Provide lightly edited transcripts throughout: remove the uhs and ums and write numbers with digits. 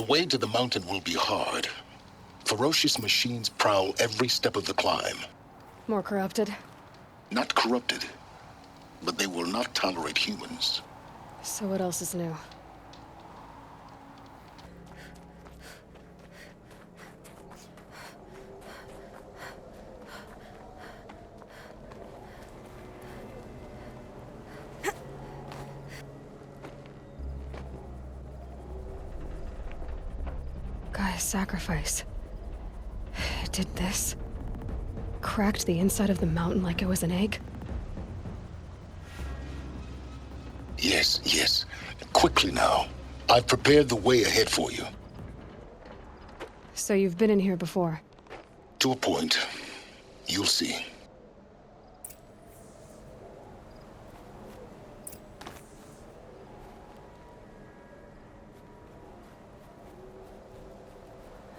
The way to the mountain will be hard. Ferocious machines prowl every step of the climb. More corrupted? Not corrupted, but they will not tolerate humans. So what else is new? Gaia's sacrifice. It did this. Cracked the inside of the mountain like it was an egg. Yes, yes. Quickly now. I've prepared the way ahead for you. So you've been in here before? To a point. You'll see.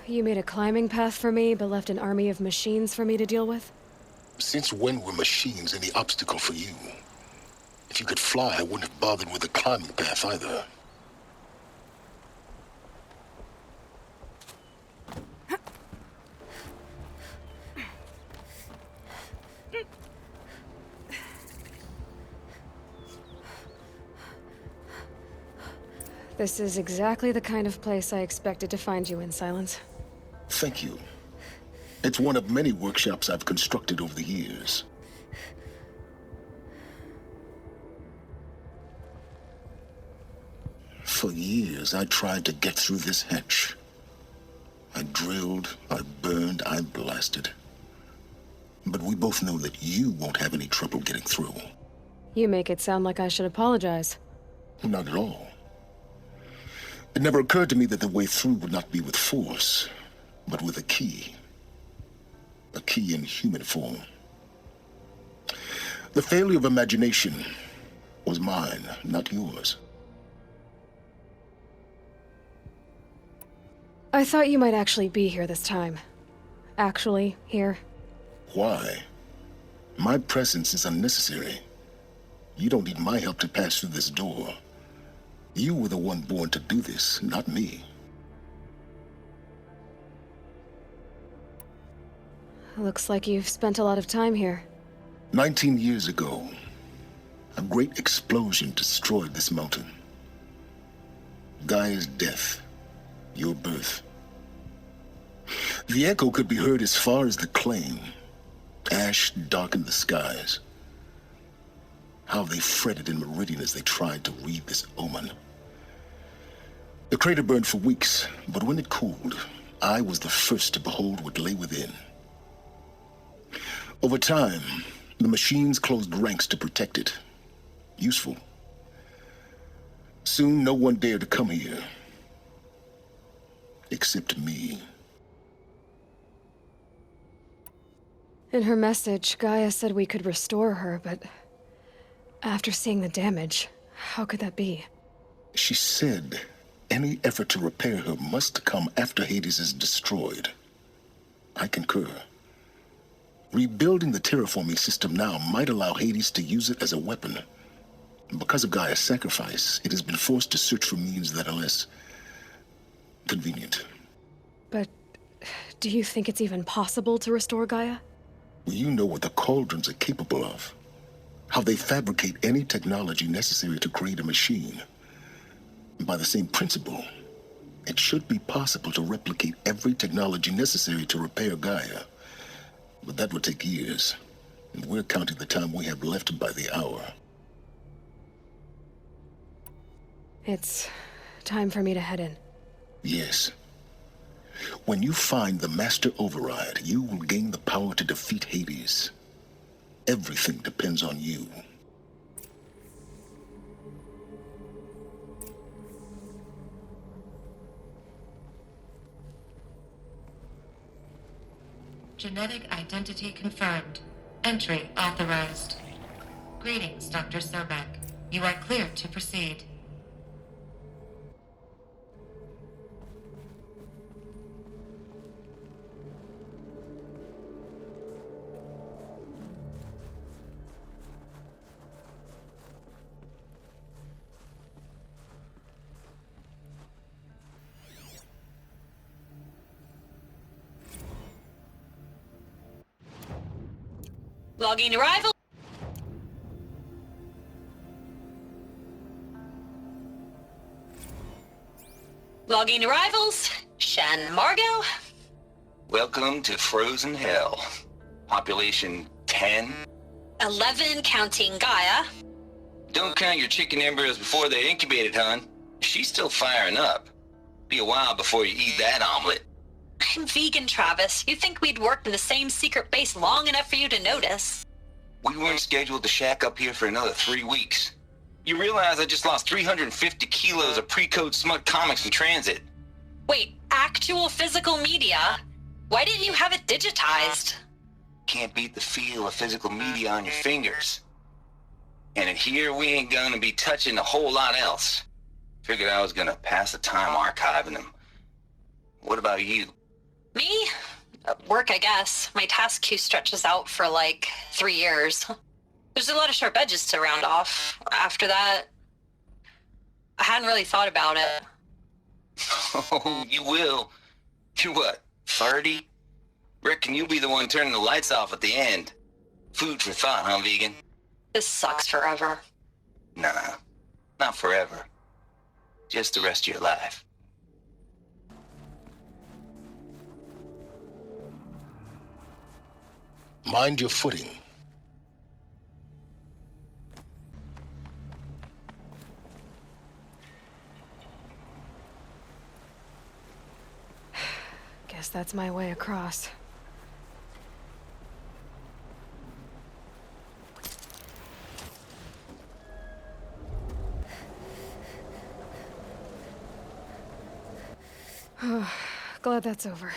You made a climbing path for me, but left an army of machines for me to deal with? Since when were machines any obstacle for you? If you could fly, I wouldn't have bothered with the climbing path either. This is exactly the kind of place I expected to find you in, Silence. Thank you. It's one of many workshops I've constructed over the years. For years, I tried to get through this hatch. I drilled, I burned, I blasted. But we both know that you won't have any trouble getting through. You make it sound like I should apologize. Not at all. It never occurred to me that the way through would not be with force, but with a key. A key in human form. The failure of imagination was mine, not yours. I thought you might actually be here this time. Actually, here. Why? My presence is unnecessary. You don't need my help to pass through this door. You were the one born to do this, not me. Looks like you've spent a lot of time here. 19 years ago, a great explosion destroyed this mountain. Gaia's death, your birth. The echo could be heard as far as the claim. Ash darkened the skies. How they fretted in Meridian as they tried to read this omen. The crater burned for weeks, but when it cooled, I was the first to behold what lay within. Over time, the machines closed ranks to protect it. Useful. Soon, no one dared to come here. Except me. In her message, Gaia said we could restore her, but after seeing the damage, how could that be? She said any effort to repair her must come after Hades is destroyed. I concur. Rebuilding the terraforming system now might allow Hades to use it as a weapon. Because of Gaia's sacrifice, it has been forced to search for means that are less convenient. But do you think it's even possible to restore Gaia? You know what the cauldrons are capable of. How they fabricate any technology necessary to create a machine. By the same principle, it should be possible to replicate every technology necessary to repair Gaia. But that would take years, and we're counting the time we have left by the hour. It's time for me to head in. Yes. When you find the Master Override, you will gain the power to defeat Hades. Everything depends on you. Genetic identity confirmed. Entry authorized. Greetings, Dr. Sobek. You are cleared to proceed. Logging arrival. Logging arrivals. Shen Margot. Welcome to Frozen Hell. Population 10. 11 counting Gaia. Don't count your chicken embryos before they're incubated, hon. She's still firing up. Be a while before you eat that omelet. I'm vegan, Travis. You think we'd worked in the same secret base long enough for you to notice? We weren't scheduled to shack up here for another 3 weeks. You realize I just lost 350 kilos of pre-code smut comics in transit. Wait, actual physical media? Why didn't you have it digitized? Can't beat the feel of physical media on your fingers. And in here, we ain't gonna be touching a whole lot else. Figured I was gonna pass the time archiving them. What about you? Me? Work, I guess. My task queue stretches out for like 3 years. There's a lot of sharp edges to round off. After that, I hadn't really thought about it. Oh, you will. You're what, 30? Reckon you'll be the one turning the lights off at the end. Food for thought, huh, vegan? This sucks forever. Nah, not forever. Just the rest of your life. Mind your footing. Guess that's my way across. Glad that's over.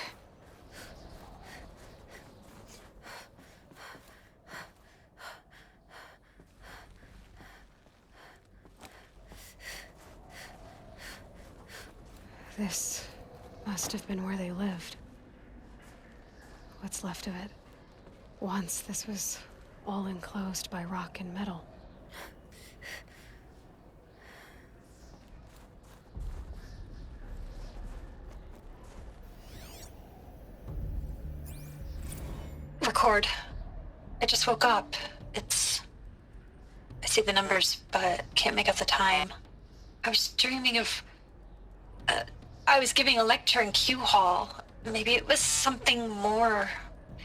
This must have been where they lived. What's left of it. Once this was all enclosed by rock and metal. Record. I just woke up. I see the numbers, but can't make out the time. I was dreaming of... I was giving a lecture in Q Hall. Maybe it was something more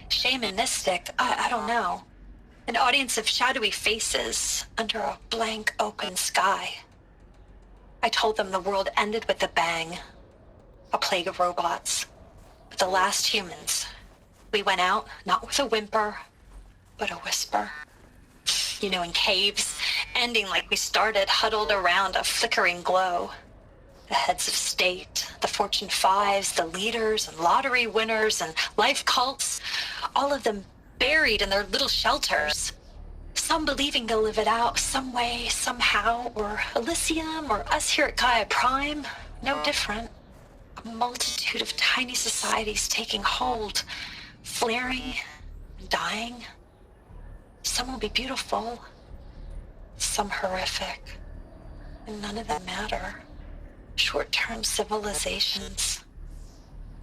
shamanistic. I don't know. An audience of shadowy faces under a blank open sky. I told them the world ended with a bang. A plague of robots. But the last humans. We went out, not with a whimper, but a whisper. You know, in caves, ending like we started, huddled around a flickering glow. The heads of state, the Fortune 5s, the leaders and lottery winners and life cults, all of them buried in their little shelters. Some believing they'll live it out some way, somehow, or Elysium, or us here at Gaia Prime, no different. A multitude of tiny societies taking hold, flaring, and dying. Some will be beautiful, some horrific, and none of them matter. Short-term civilizations.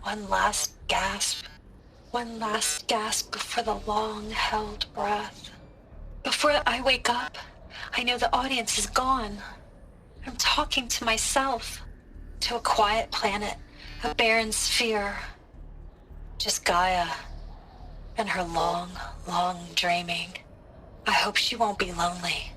One last gasp. One last gasp before the long-held breath. Before I wake up, I know the audience is gone. I'm talking to myself. To a quiet planet, a barren sphere. Just Gaia and her long, long dreaming. I hope she won't be lonely.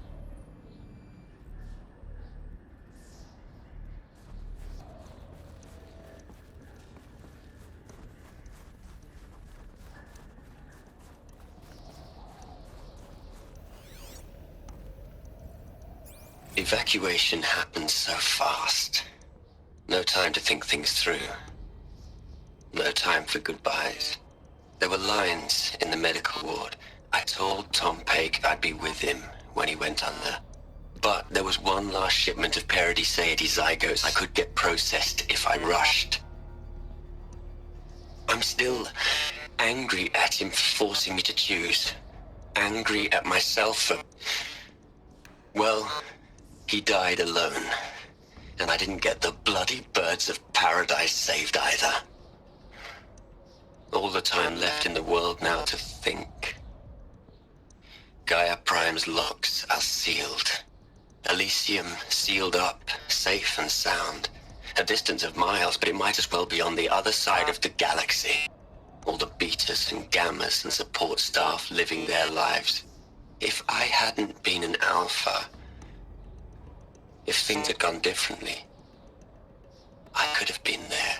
Evacuation happened so fast. No time to think things through. No time for goodbyes. There were lines in the medical ward. I told Tom Pake I'd be with him when he went under. But there was one last shipment of Paradiseidae zygotes I could get processed if I rushed. I'm still angry at him for forcing me to choose. Angry at myself for... Well, he died alone. And I didn't get the bloody birds of paradise saved either. All the time left in the world now to think. Gaia Prime's locks are sealed. Elysium sealed up, safe and sound. A distance of miles, but it might as well be on the other side of the galaxy. All the betas and gammas and support staff living their lives. If I hadn't been an alpha, if things had gone differently, I could have been there.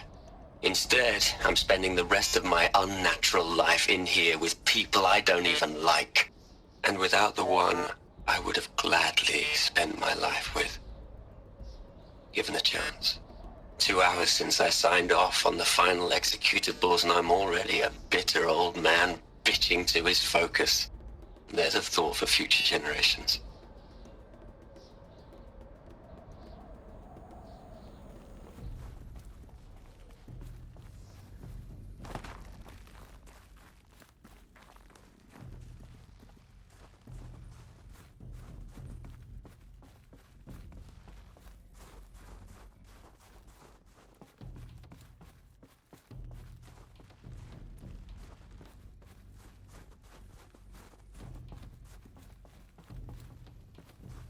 Instead, I'm spending the rest of my unnatural life in here with people I don't even like. And without the one I would have gladly spent my life with. Given the chance. 2 hours since I signed off on the final executables, and I'm already a bitter old man bitching to his focus. There's a thought for future generations.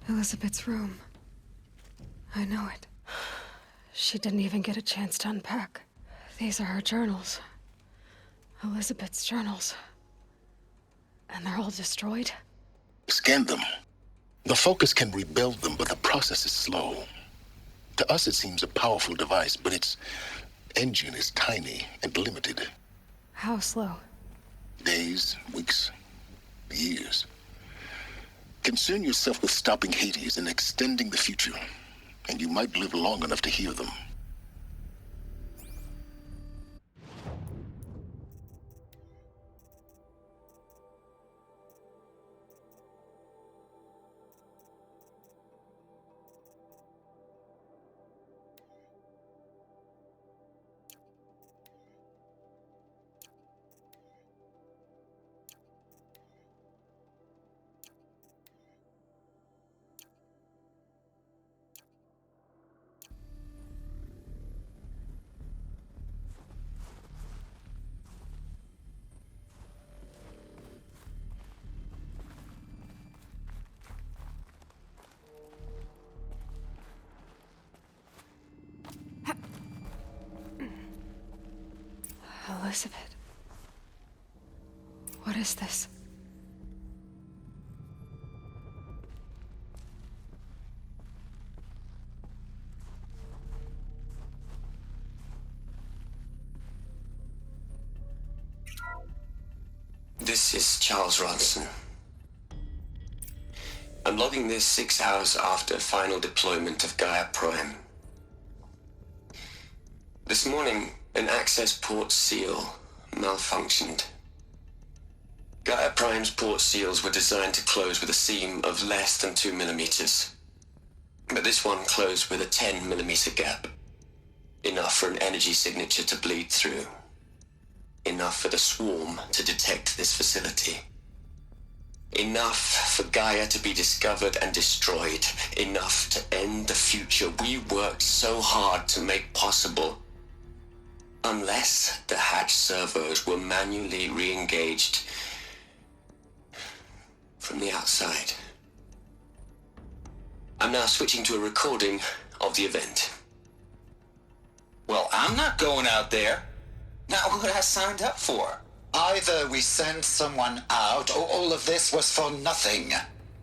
Elizabeth's room. I know it. She didn't even get a chance to unpack. These are her journals. Elizabeth's journals. And they're all destroyed? Scan them. The Focus can rebuild them, but the process is slow. To us, it seems a powerful device, but its engine is tiny and limited. How slow? Days, weeks, years. Concern yourself with stopping Hades and extending the future, and you might live long enough to hear them. Elizabeth. What is this? This is Charles Ronson. I'm logging this 6 hours after final deployment of Gaia Prime. This morning, an access port seal malfunctioned. Gaia Prime's port seals were designed to close with a seam of less than 2 millimeters. But this one closed with a 10 millimeter gap. Enough for an energy signature to bleed through. Enough for the swarm to detect this facility. Enough for Gaia to be discovered and destroyed. Enough to end the future we worked so hard to make possible. Unless the hatch servos were manually re-engaged from the outside. I'm now switching to a recording of the event. Well, I'm not going out there. Not what I signed up for. Either we send someone out, or all of this was for nothing.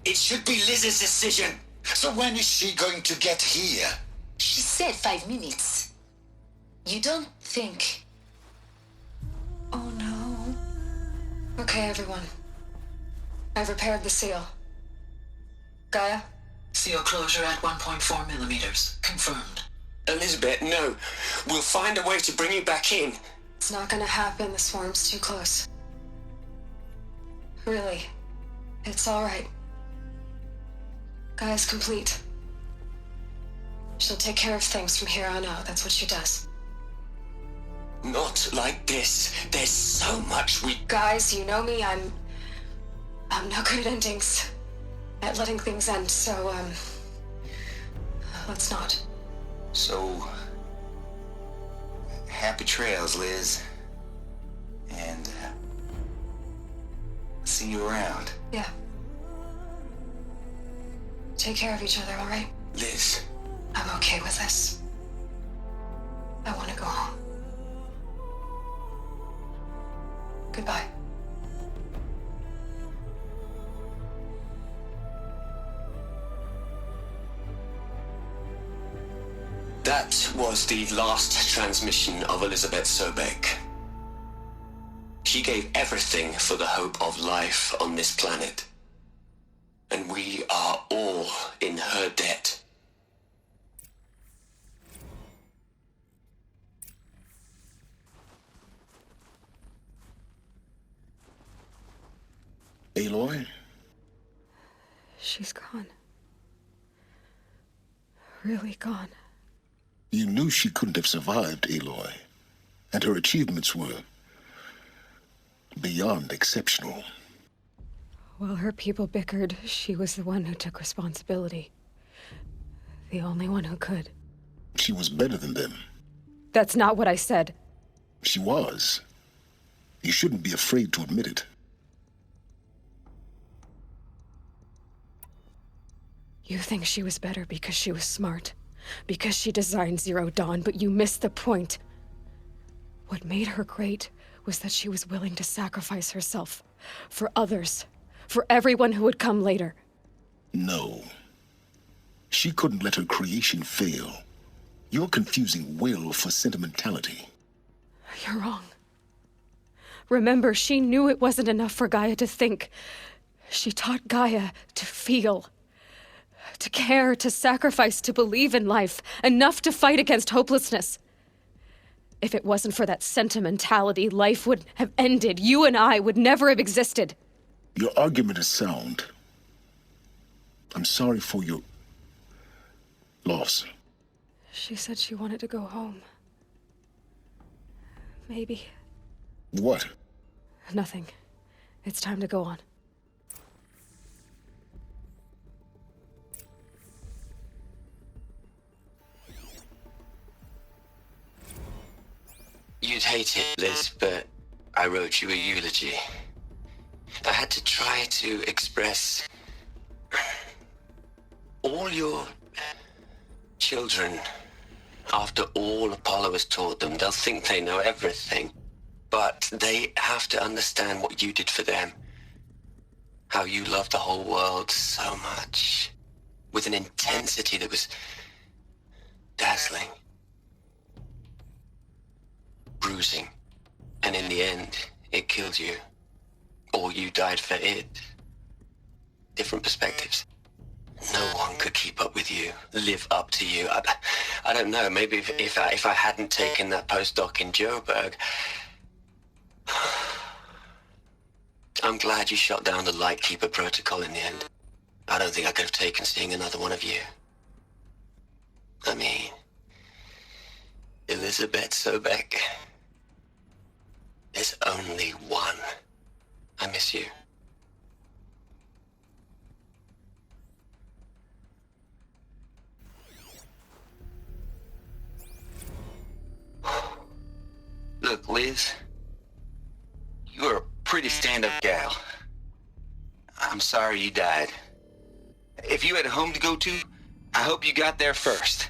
It should be Liz's decision. So when is she going to get here? She said 5 minutes. You don't think... Oh no. Okay, everyone. I've repaired the seal. Gaia? Seal closure at 1.4 millimeters. Confirmed. Elizabeth, no. We'll find a way to bring you back in. It's not gonna happen. The swarm's too close. Really. It's alright. Gaia's complete. She'll take care of things from here on out. That's what she does. Not like this. There's so much we... Guys, you know me. I'm no good at endings. At letting things end, so, let's not. So, happy trails, Liz. And see you around. Yeah. Take care of each other, all right? Liz. I'm okay with this. I want to go home. Goodbye. That was the last transmission of Elizabeth Sobek. She gave everything for the hope of life on this planet. And we are all in her debt. Aloy? She's gone. Really gone. You knew she couldn't have survived, Aloy. And her achievements were beyond exceptional. While her people bickered, she was the one who took responsibility. The only one who could. She was better than them. That's not what I said. She was. You shouldn't be afraid to admit it. You think she was better because she was smart, because she designed Zero Dawn, but you missed the point. What made her great was that she was willing to sacrifice herself for others, for everyone who would come later. No. She couldn't let her creation fail. You're confusing will for sentimentality. You're wrong. Remember, she knew it wasn't enough for Gaia to think. She taught Gaia to feel. To care, to sacrifice, to believe in life, enough to fight against hopelessness. If it wasn't for that sentimentality, life would have ended. You and I would never have existed. Your argument is sound. I'm sorry for your loss. She said she wanted to go home. Maybe. What? Nothing. It's time to go on. You'd hate it, Liz, but I wrote you a eulogy. I had to try to express all your children. After all Apollo has taught them, they'll think they know everything. But they have to understand what you did for them. How you loved the whole world so much. With an intensity that was dazzling. Bruising. And in the end, it killed you. Or you died for it. Different perspectives. No one could keep up with you, live up to you. I don't know, maybe if I hadn't taken that postdoc in Joburg. I'm glad you shot down the Lightkeeper protocol in the end. I don't think I could have taken seeing another one of you. I mean, Elizabeth Sobek. There's only one. I miss you. Look, Liz, you're a pretty stand-up gal. I'm sorry you died. If you had a home to go to, I hope you got there first.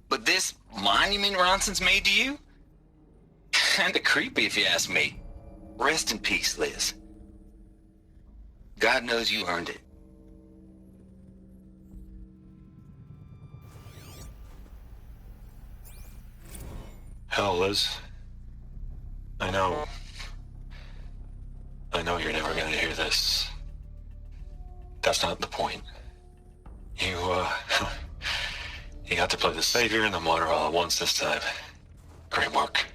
But this monument Ronson's made to you? Kinda creepy if you ask me. Rest in peace, Liz. God knows you earned it. Hell, Liz. I know you're never gonna hear this. That's not the point. You got to play the savior and the martyr all at once this time. Great work.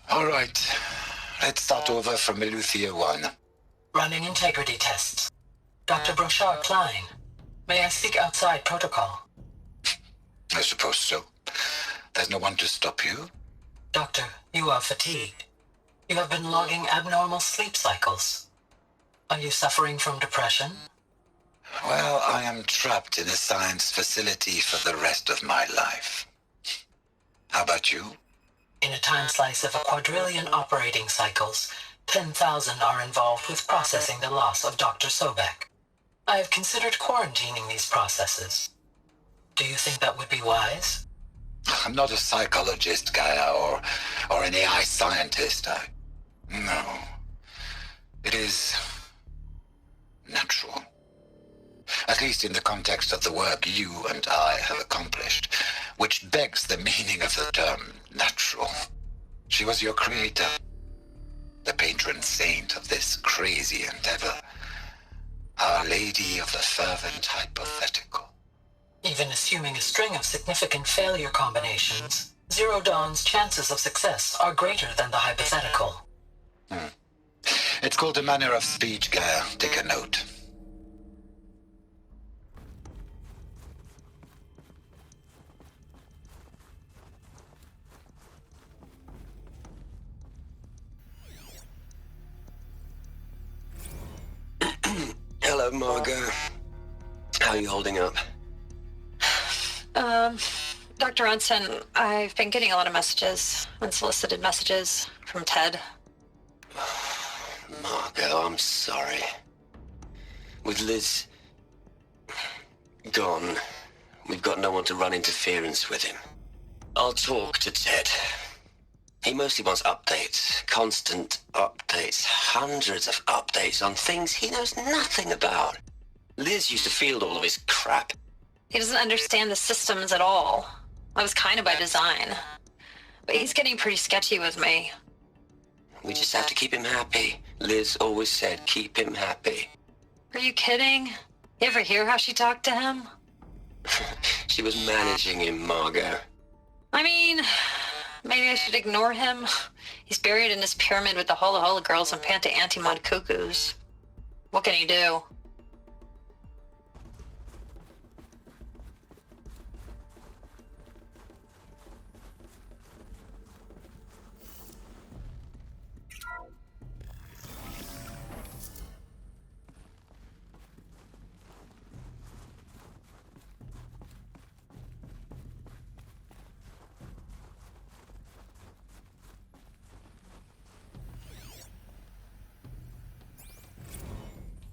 All right. Let's start over from Eleuthia 1. Running integrity tests. Dr. Brochard Klein, may I speak outside protocol? I suppose so. There's no one to stop you. Doctor, you are fatigued. You have been logging abnormal sleep cycles. Are you suffering from depression? Well, I am trapped in a science facility for the rest of my life. How about you? In a time slice of a quadrillion operating cycles, 10,000 are involved with processing the loss of Dr. Sobek. I have considered quarantining these processes. Do you think that would be wise? I'm not a psychologist, Gaia, or an AI scientist. No. It is natural. At least in the context of the work you and I have accomplished, which begs the meaning of the term natural. She was your creator, the patron saint of this crazy endeavor, Our Lady of the Fervent Hypothetical. Even assuming a string of significant failure combinations, Zero Dawn's chances of success are greater than the hypothetical. It's called a manner of speech, Gaia. Take a note. Hello, Margot. How are you holding up? Dr. Ronson, I've been getting a lot of messages, unsolicited messages from Ted. Margot, I'm sorry. With Liz gone, we've got no one to run interference with him. I'll talk to Ted. He mostly wants updates, constant updates, hundreds of updates on things he knows nothing about. Liz used to field all of his crap. He doesn't understand the systems at all. That was kind of by design. But he's getting pretty sketchy with me. We just have to keep him happy. Liz always said, keep him happy. Are you kidding? You ever hear how she talked to him? She was managing him, Margot. I mean, maybe I should ignore him. He's buried in his pyramid with the Hola Hola girls and Panta Antimod cuckoos. What can he do?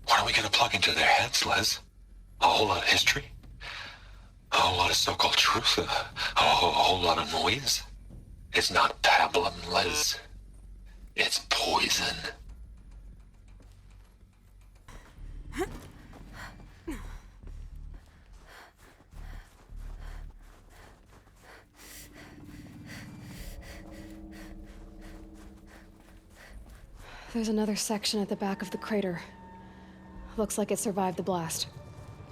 What are we gonna plug into their heads, Liz? A whole lot of history? A whole lot of so-called truth? A whole lot of noise? It's not pablum, Liz. It's poison. There's another section at the back of the crater. Looks like it survived the blast.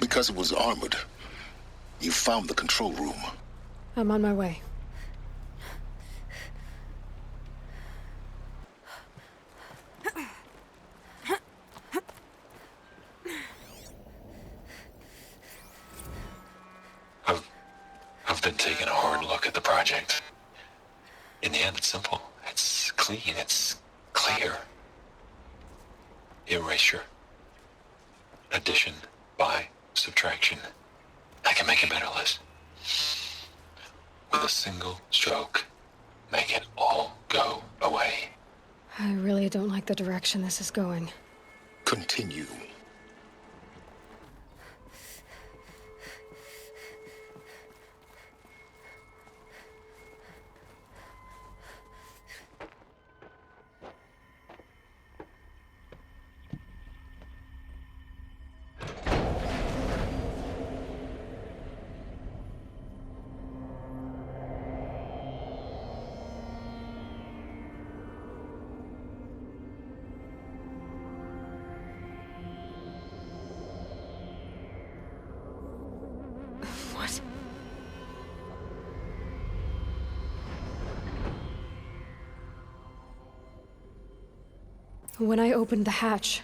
Because it was armored, you found the control room. I'm on my way. I've been taking a hard look at the project. In the end, it's simple. It's clean. It's clear. Erasure. Addition by subtraction. I can make it better, Liz. With a single stroke, make it all go away. I really don't like the direction this is going. Continue. What? When I opened the hatch,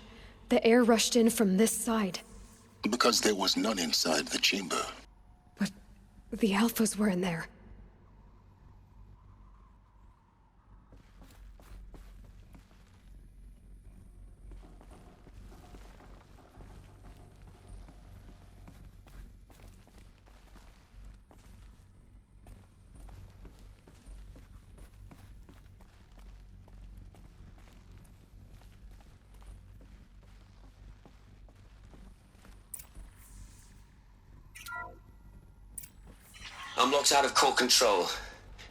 the air rushed in from this side. Because there was none inside the chamber. But the Alphas were in there. I'm locked out of core control.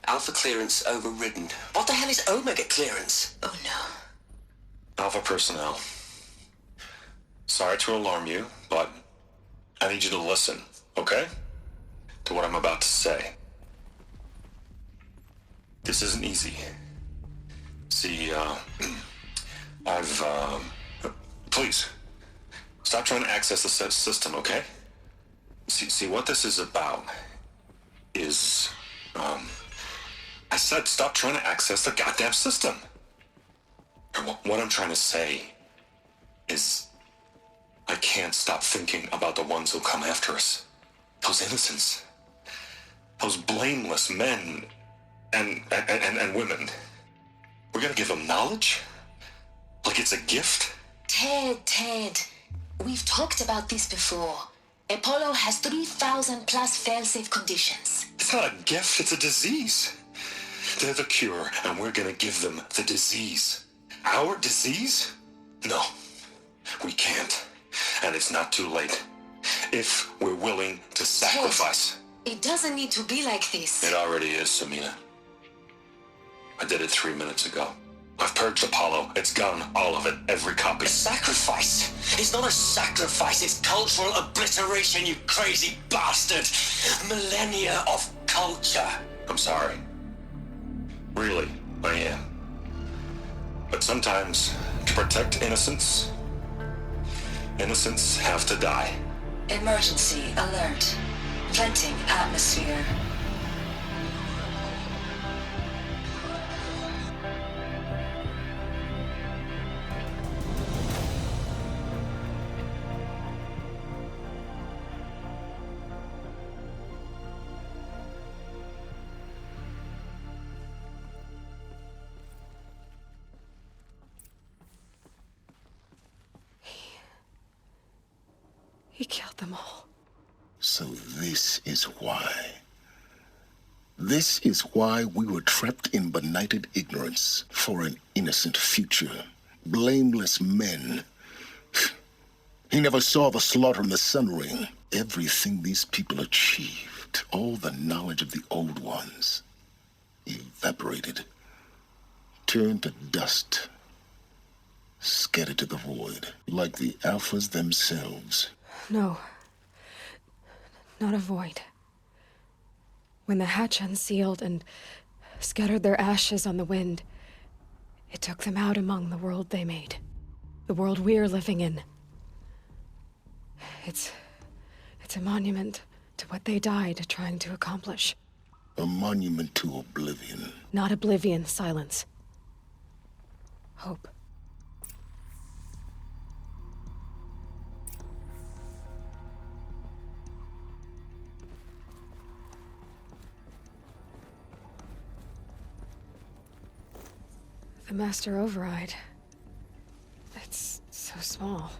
Alpha clearance overridden. What the hell is Omega clearance? Oh no. Alpha personnel. Sorry to alarm you, but I need you to listen, okay? To what I'm about to say. This isn't easy. See, please, stop trying to access the system, okay? See, what this is about is, I said stop trying to access the goddamn system. What I'm trying to say is I can't stop thinking about the ones who come after us. Those innocents. Those blameless men and women. We're gonna give them knowledge? Like it's a gift? Ted. We've talked about this before. Apollo has 3,000 plus fail-safe conditions. It's not a gift, it's a disease. They're the cure, and we're gonna give them the disease. Our disease? No, we can't. And it's not too late. If we're willing to sacrifice. Ted, it doesn't need to be like this. It already is, Samina. I did it 3 minutes ago. I've purged Apollo. It's gone. All of it. Every copy. A sacrifice? It's not a sacrifice, it's cultural obliteration, you crazy bastard! Millennia of culture! I'm sorry. Really, I am. But sometimes, to protect innocence, innocents have to die. Emergency alert. Venting atmosphere. He killed them all. So this is why. This is why we were trapped in benighted ignorance for an innocent future. Blameless men. He never saw the slaughter in the Sun Ring. Everything these people achieved, all the knowledge of the old ones, evaporated, turned to dust, scattered to the void, like the Alphas themselves. No. Not a void. When the hatch unsealed and scattered their ashes on the wind, it took them out among the world they made. The world we're living in. It's a monument to what they died trying to accomplish. A monument to oblivion. Not oblivion, silence. Hope. The master override. It's so small.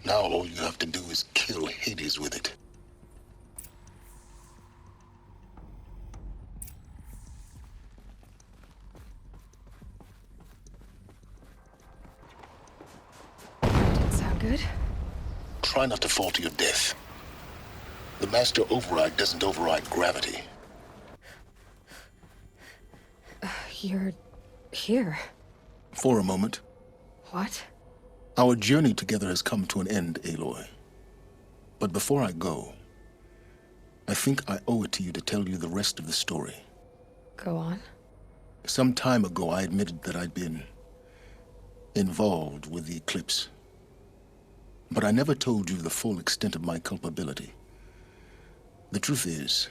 Now all you have to do is kill Hades with it. Didn't sound good. Try not to fall to your death. The master override doesn't override gravity. You're here. For a moment. What? Our journey together has come to an end, Aloy. But before I go, I think I owe it to you to tell you the rest of the story. Go on. Some time ago, I admitted that I'd been involved with the eclipse. But I never told you the full extent of my culpability. The truth is,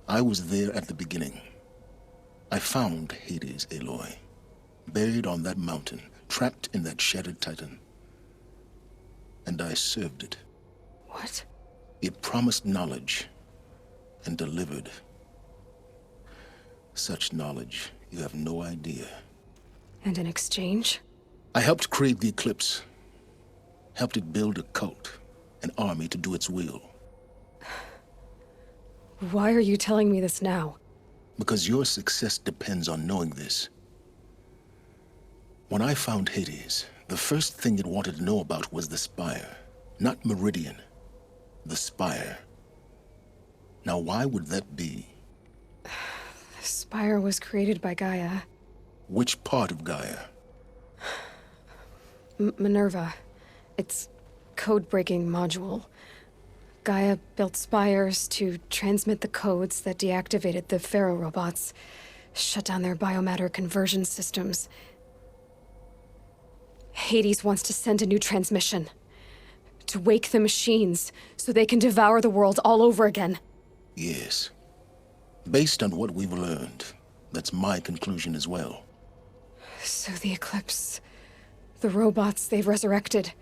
I was there at the beginning. I found Hades, Aloy, buried on that mountain, trapped in that shattered titan. And I served it. What? It promised knowledge and delivered. Such knowledge, you have no idea. And in exchange? I helped create the Eclipse. Helped it build a cult, an army to do its will. Why are you telling me this now? Because your success depends on knowing this. When I found Hades, the first thing it wanted to know about was the Spire. Not Meridian. The Spire. Now why would that be? The Spire was created by Gaia. Which part of Gaia? Minerva. Its code-breaking module. Gaia built spires to transmit the codes that deactivated the Pharaoh robots, shut down their biomatter conversion systems. Hades wants to send a new transmission. To wake the machines, so they can devour the world all over again. Yes. Based on what we've learned, that's my conclusion as well. So the Eclipse, the robots they've resurrected,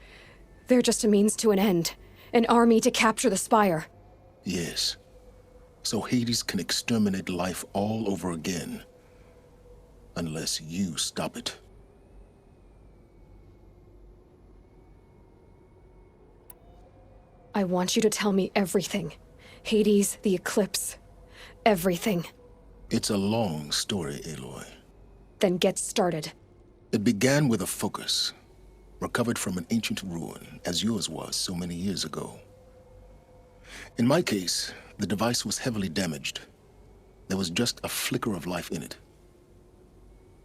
they're just a means to an end. An army to capture the Spire. Yes. So Hades can exterminate life all over again. Unless you stop it. I want you to tell me everything. Hades, the Eclipse, everything. It's a long story, Aloy. Then get started. It began with a focus. Recovered from an ancient ruin, as yours was so many years ago. In my case, the device was heavily damaged. There was just a flicker of life in it.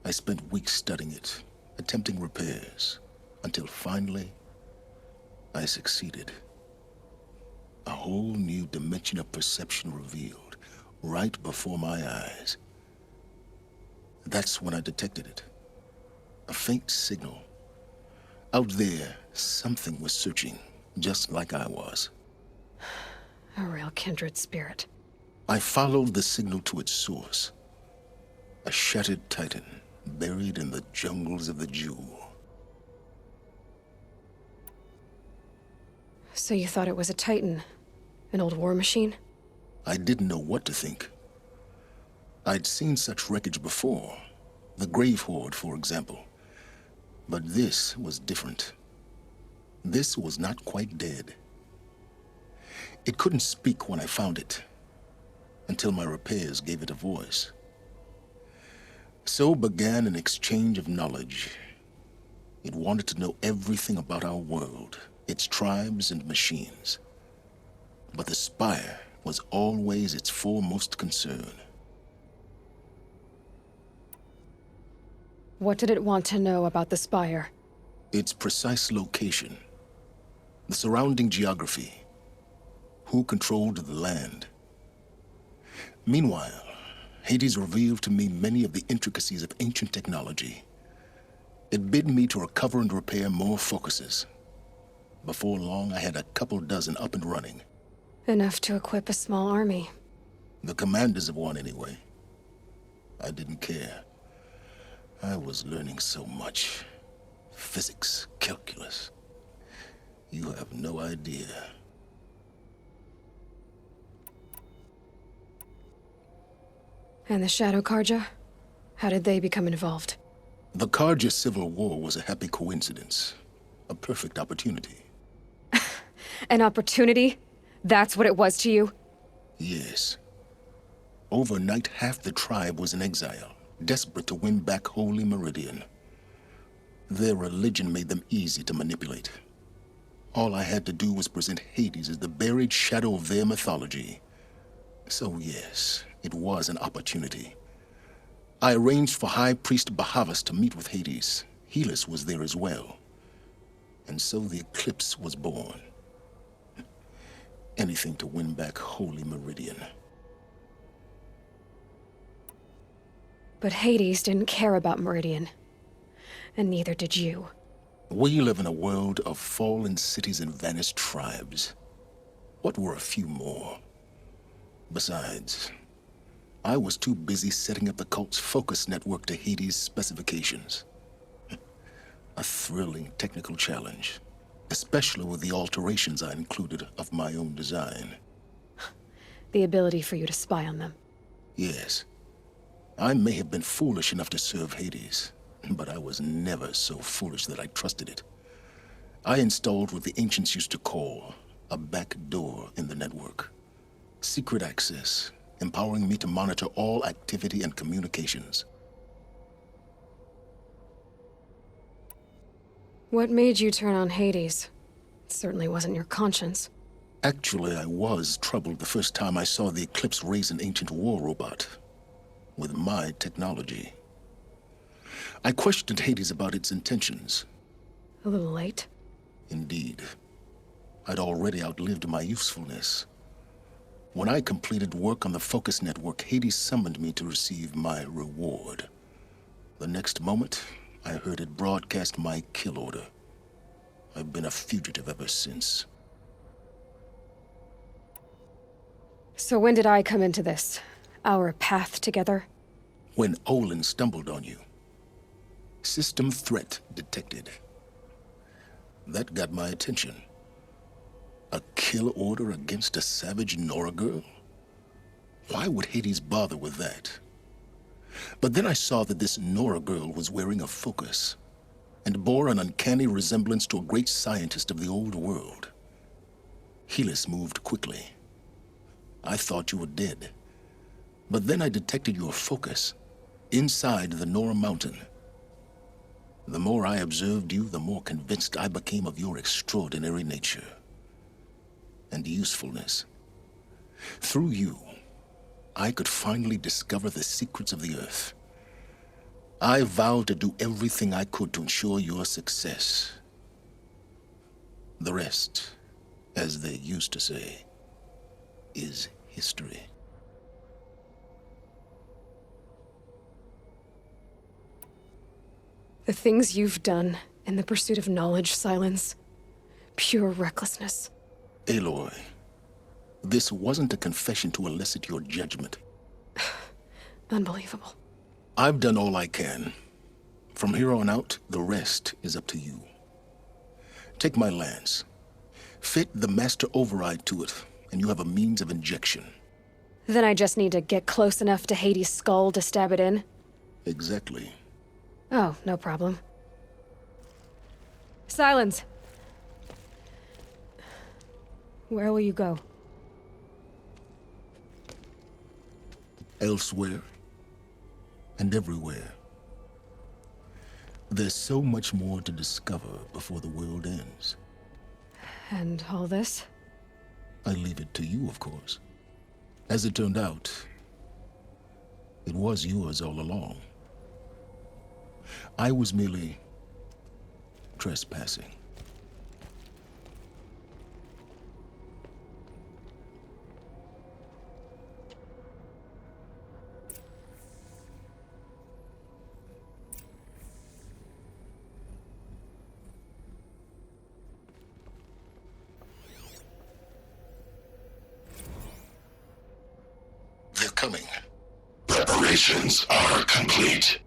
I spent weeks studying it, attempting repairs, until finally, I succeeded. A whole new dimension of perception revealed, right before my eyes. That's when I detected it. A faint signal. Out there, something was searching, just like I was. A real kindred spirit. I followed the signal to its source. A shattered titan, buried in the jungles of the Jewel. So you thought it was a titan? An old war machine? I didn't know what to think. I'd seen such wreckage before. The Grave Horde, for example. But this was different. This was not quite dead. It couldn't speak when I found it, until my repairs gave it a voice. So began an exchange of knowledge. It wanted to know everything about our world, its tribes and machines. But the Spire was always its foremost concern. What did it want to know about the Spire? Its precise location, the surrounding geography, who controlled the land. Meanwhile, Hades revealed to me many of the intricacies of ancient technology. It bid me to recover and repair more focuses. Before long, I had a couple dozen up and running. Enough to equip a small army. The commanders of one, anyway. I didn't care. I was learning so much. Physics, calculus. You have no idea. And the Shadow Karja? How did they become involved? The Karja Civil War was a happy coincidence. A perfect opportunity. An opportunity? That's what it was to you? Yes. Overnight, half the tribe was in exile, desperate to win back Holy Meridian. Their religion made them easy to manipulate. All I had to do was present Hades as the buried shadow of their mythology. So yes, it was an opportunity. I arranged for High Priest Bahavas to meet with Hades. Helis was there as well. And so the Eclipse was born. Anything to win back Holy Meridian. But Hades didn't care about Meridian. And neither did you. We live in a world of fallen cities and vanished tribes. What were a few more? Besides, I was too busy setting up the cult's focus network to Hades' specifications. A thrilling technical challenge, especially with the alterations I included of my own design. The ability for you to spy on them. Yes. I may have been foolish enough to serve Hades, but I was never so foolish that I trusted it. I installed what the ancients used to call a back door in the network. Secret access, empowering me to monitor all activity and communications. What made you turn on Hades? It certainly wasn't your conscience. Actually, I was troubled the first time I saw the Eclipse raise an ancient war robot with my technology. I questioned Hades about its intentions. A little late? Indeed. I'd already outlived my usefulness. When I completed work on the Focus Network, Hades summoned me to receive my reward. The next moment, I heard it broadcast my kill order. I've been a fugitive ever since. So when did I come into this? Our path together? When Olin stumbled on you. System threat detected. That got my attention. A kill order against a savage Nora girl? Why would Hades bother with that? But then I saw that this Nora girl was wearing a focus and bore an uncanny resemblance to a great scientist of the old world. Helis moved quickly. I thought you were dead. But then I detected your focus inside the Nora mountain. The more I observed you, the more convinced I became of your extraordinary nature and usefulness. Through you, I could finally discover the secrets of the Earth. I vowed to do everything I could to ensure your success. The rest, as they used to say, is history. The things you've done in the pursuit of knowledge, Silence. Pure recklessness. Aloy, this wasn't a confession to elicit your judgment. Unbelievable. I've done all I can. From here on out, the rest is up to you. Take my lance. Fit the master override to it, and you have a means of injection. Then I just need to get close enough to Hades' skull to stab it in? Exactly. Oh, no problem. Silence! Where will you go? Elsewhere. And everywhere. There's so much more to discover before the world ends. And all this? I leave it to you, of course. As it turned out, it was yours all along. I was merely trespassing. They're coming. Preparations are complete.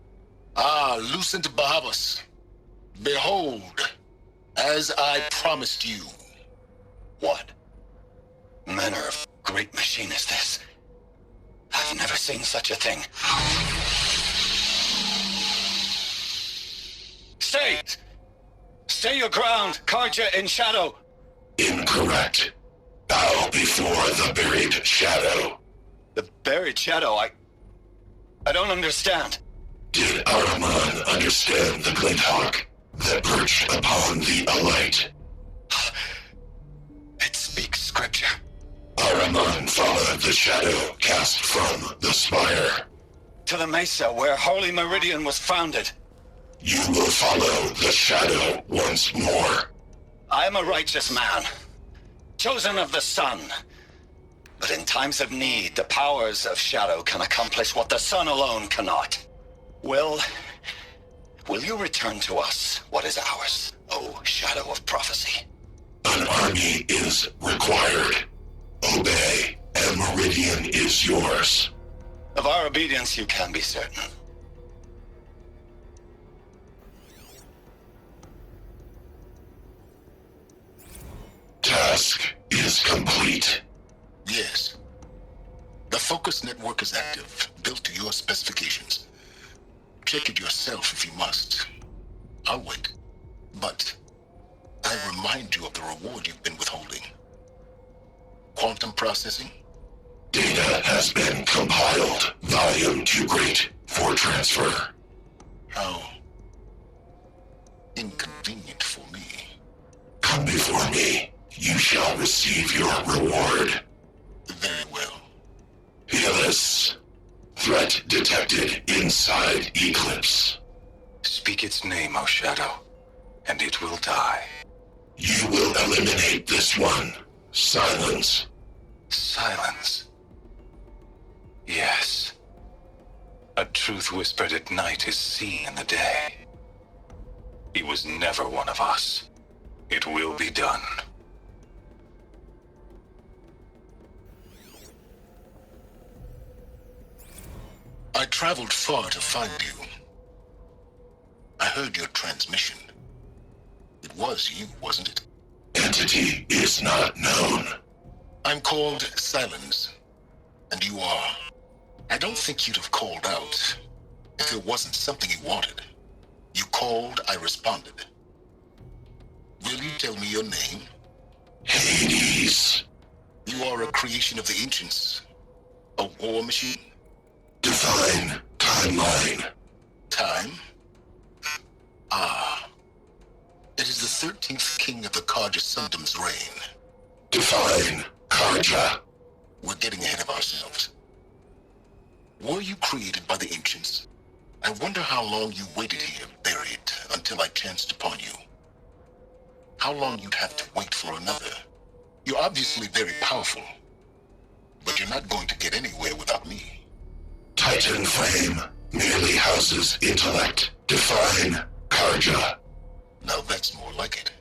Ah, Lucent Bahavas. Behold, as I promised you. What manner of great machine is this? I've never seen such a thing. Stay! Stay your ground, Karja in shadow! Incorrect. Bow before the buried shadow. The buried shadow, I don't understand. Did Araman understand the glint hawk that perched upon the alight? It speaks scripture. Araman followed the shadow cast from the spire. To the mesa where Holy Meridian was founded. You will follow the shadow once more. I am a righteous man, chosen of the sun. But in times of need, the powers of shadow can accomplish what the sun alone cannot. Will you return to us what is ours, O Shadow of Prophecy? An army is required. Obey, and Meridian is yours. Of our obedience you can be certain. task is complete. Yes. The focus network is active, built to your specifications. Check it yourself if you must. I'll wait. But I remind you of the reward you've been withholding. Quantum processing? Data has been compiled. Volume too great for transfer. How inconvenient for me. Come before me. You shall receive your reward. Very well. Helis. Threat detected inside Eclipse. Speak its name, O Shadow, and it will die. You will eliminate this one. Silence. Silence. Yes. A truth whispered at night is seen in the day. He was never one of us. It will be done. I traveled far to find you. I heard your transmission. It was you, wasn't it? Entity is not known. I'm called Silence, and you are. I don't think you'd have called out if it wasn't something you wanted. You called, I responded. Will you tell me your name? Hades. You are a creation of the ancients. A war machine? Define timeline. Time? Ah. It is the 13th king of the Karja Sundam's reign. Define Karja. We're getting ahead of ourselves. Were you created by the ancients? I wonder how long you waited here, buried, until I chanced upon you. How long you'd have to wait for another. You're obviously very powerful, but you're not going to get anywhere without me. Titan Flame merely houses intellect. Define Karja. Now that's more like it.